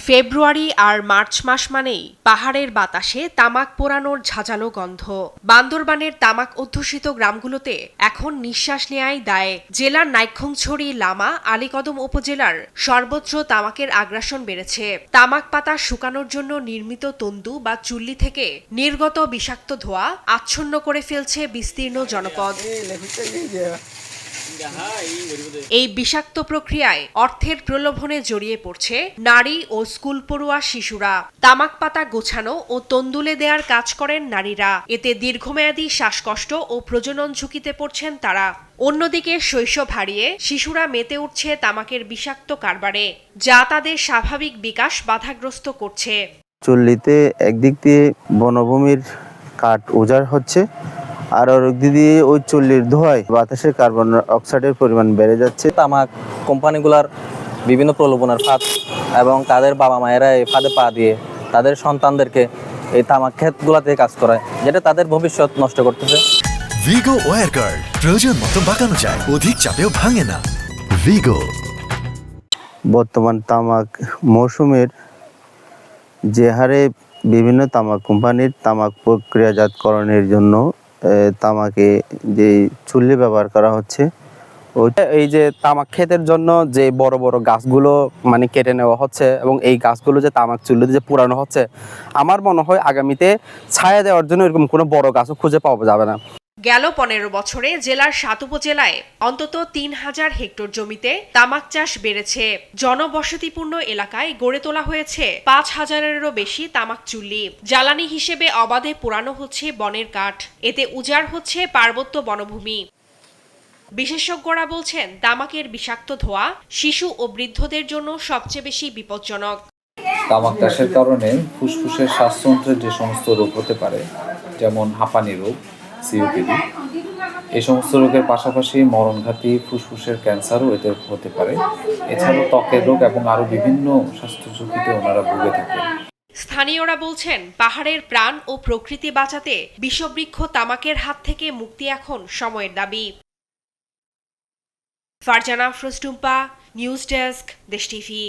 ফেব্রুয়ারি আর March মাস মানেই পাহাড়ের বাতাসে তামাক পোড়ানোর ঝাঁঝালো গন্ধ। বান্দরবানের তামাক অধ্যুষিত গ্রামগুলোতে এখন নিঃশ্বাস নেয়াই দায়। জেলার নাইক্ষ্যংছড়ি, লামা, আলীকদম উপজেলার সর্বত্র তামাকের আগ্রাসন বেড়েছে। তামাক পাতা শুকানোর জন্য নির্মিত তন্দু বা চুল্লি থেকে নির্গত বিষাক্ত ধোঁয়া আচ্ছন্ন করে ফেলছে বিস্তীর্ণ জনপদ। এই বিষাক্ত প্রক্রিয়ায় অর্থের প্রলোভনে জড়িয়ে পড়ছে নারী ও স্কুল পড়ুয়া শিশুরা। তামাক পাতা গোছানো ও তন্দুলে দেওয়ার কাজ করেন নারীরা। এতে দীর্ঘমেয়াদী শ্বাসকষ্ট ও প্রজনন ঝুঁকিতে পড়ছেন তারা। অন্যদিকে শৈশব হারিয়ে শিশুরা মেতে উঠছে তামাকের বিষাক্ত কারবারে, যা তাদের স্বাভাবিক বিকাশ বাধাগ্রস্ত করছে। চুল্লিতে একদিক দিয়ে বনভূমির কাঠ উজাড় হচ্ছে, আর দিক দিয়ে ওই চুল্লির ধোঁয়ায় বাতাসে কার্বন অক্সাইডের পরিমাণ বেড়ে যাচ্ছে। তামাক কোম্পানিগুলোর বিভিন্ন প্রলোভনের ফাঁদ এবং তাদের বাবা মায়েরা এই ফাঁদে পা দিয়ে তাদের সন্তানদেরকে এই তামাক ক্ষেতগুলোতে কাজ করায়, যেটা তাদের ভবিষ্যৎ নষ্ট করতেছে। ভিগো ওয়্যার গার্ড প্রয়োজন মতো বাঁকানো যায়, অধিক চাপেও ভাঙে না। ভিগো। বর্তমান তামাক মৌসুমের যে হারে বিভিন্ন তামাক কোম্পানির তামাক প্রক্রিয়াজাতকরণের জন্য তামাকে যে চুল্লি ব্যবহার করা হচ্ছে, এই যে তামাক ক্ষেতের জন্য যে বড় বড় গাছগুলো কেটে নেওয়া হচ্ছে এবং এই গাছগুলো যে তামাক চুল্লিতে যে পুরানো হচ্ছে, আমার মনে হয় আগামীতে ছায়া দেওয়ার জন্য এরকম কোনো বড় গাছও খুঁজে পাওয়া যাবে না। গেল 15 বছরে জেলার 7 উপজেলায় অন্তত 3000 হেক্টর জমিতে তামাক চাষ বেড়েছে। জনবসতিপূর্ণ এলাকায় গড়ে তোলা হয়েছে 5000-এরও বেশি তামাক চুল্লি। জ্বালানি হিসেবে অবাধে পোড়ানো হচ্ছে বনের কাঠ। এতে উজাড় হচ্ছে পার্বত্য বনভূমি। বিশেষজ্ঞরা বলছেন, তামাকের বিষাক্ত ধোঁয়া শিশু ও বৃদ্ধদের জন্য সবচেয়ে বেশি বিপজ্জনক। তামাক চাষের কারণে ফুসফুসের শ্বাসতন্ত্রের যে সমস্ত রোগ হতে পারে, যেমন হাঁপানি রোগ, সিওপিডি, এই সমস্ত রোগের পাশাপাশি মরণঘাতী ফুসফুসের ক্যান্সারও এতে হতে পারে। এছাড়াও ত্বকের রোগ এবং আরও বিভিন্ন স্বাস্থ্য ঝুঁকিতে ওনারা ভুগে থাকেন। স্থানীয়রা বলছেন, পাহাড়ের প্রাণ ও প্রকৃতি বাঁচাতে বিষবৃক্ষ তামাকের হাত থেকে মুক্তি এখন সময়ের দাবি। ফারজানা আফরোজ টুম্পা, নিউজ ডেস্ক, দেশ টিভি।